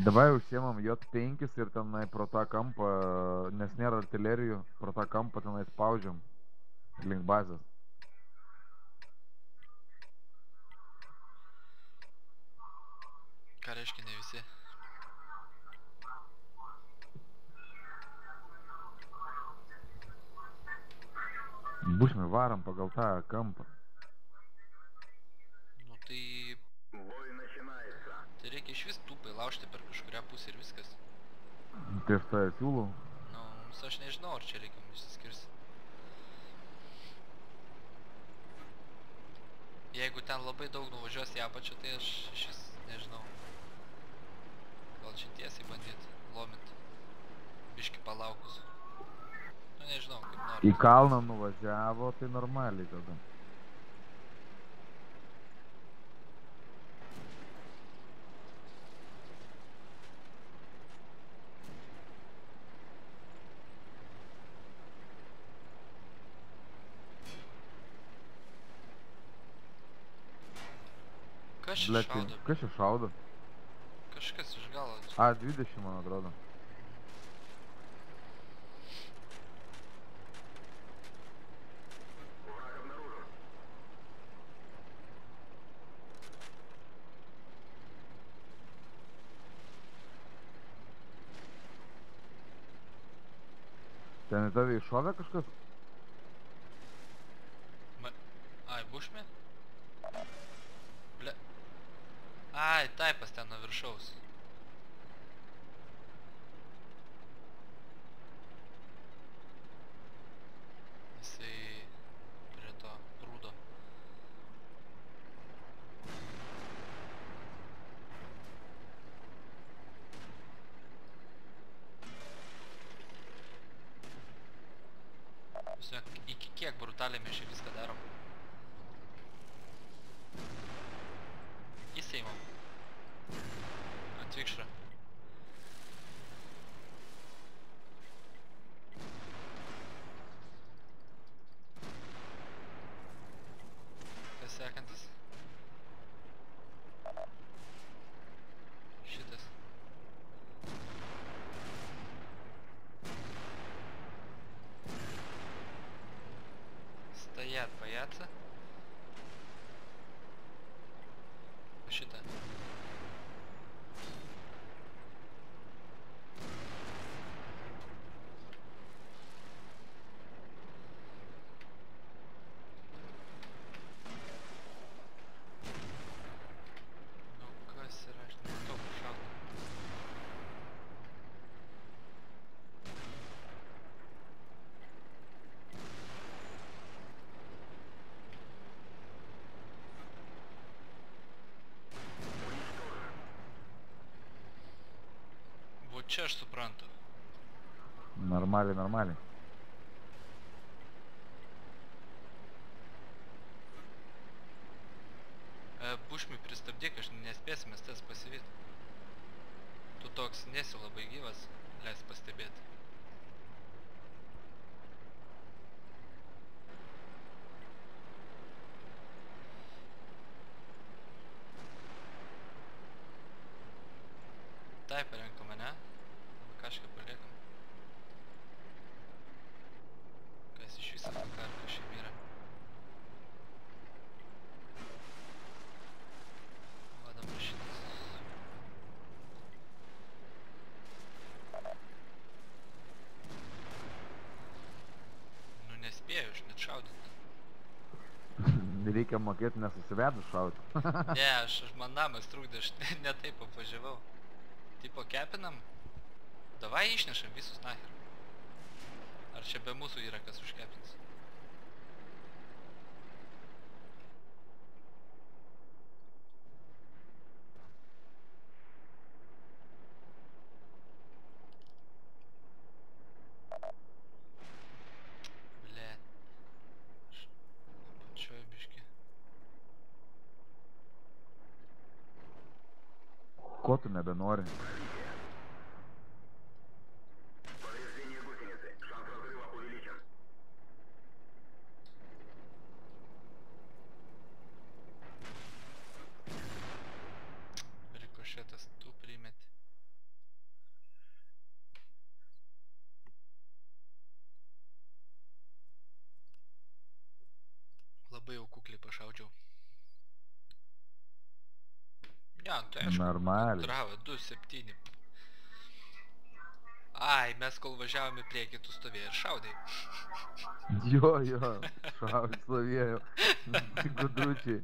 Dabar užsiemam J5 ir tenai pro tą kampą, nes nėra artilerijų, pro tą kampą tenai spaudžiam link bazės. Ką reiškia ne visi? Bušmi varam pagal tą kampą. Nu tai... Tai reikia iš vis tūpai laužti per kažkurią pusę ir viskas. Tai aš tą siūlau. Nu, aš nežinau, ar čia reikia išsiskirsti. Jeigu ten labai daug nuvažiuos į apačią, tai aš iš vis nežinau. Gal čia tiesiai bandyti lomint. Biški palaukus. Nu nežinau, kaip nori. Į kalną nuvažiavo, tai normaliai tada. Kas čia Blet, šaudo? kas čia šaudo? Kažkas iš galo. A20 man atrodo. Ten į tave iššovė kažkas? Ai, bušmi? Ble... Ai, taipas ten nuo viršaus. Jisai prie to prūdo. Iki kiek brutaliai mes čia viską darom. Įseimam. Ant vikšrą. Kas sekantis? Šitas. Стоят, боятся. Шита. Ну, kas yra, aš nematau, kur šaudo. Вот čia aš suprantu. Normaliai, normaliai. Bušmi pristabdyk, aš nespėsim mes tas pasivyt. Tu toks nesi labai gyvas, leis pastebėti. Tai parenkam, ane? Kažką paliekam. Kas iš viso karka šiaip yra. Va dabar šitas. Nu nespėjau aš net šaudyti. Reikia mokėti nesusivedus šauti. Ne, man namas trukdė, aš ne taip apvažiavau. Tipo kepinam. Davai išnešam visus nahir. Ar čia be mūsų yra kas užkepins? Ble. Apačioj biški. Ko tu nebenori? Rikošetas tu primeti. labai jau kukliai pašaudžiau. Ne, tai aišku. Normaliai. Dravo, 2-7. Ai, mes kol važiavome priekį, tu stovėjai ir šaudai. Jo, stovėjau. Gudručiai.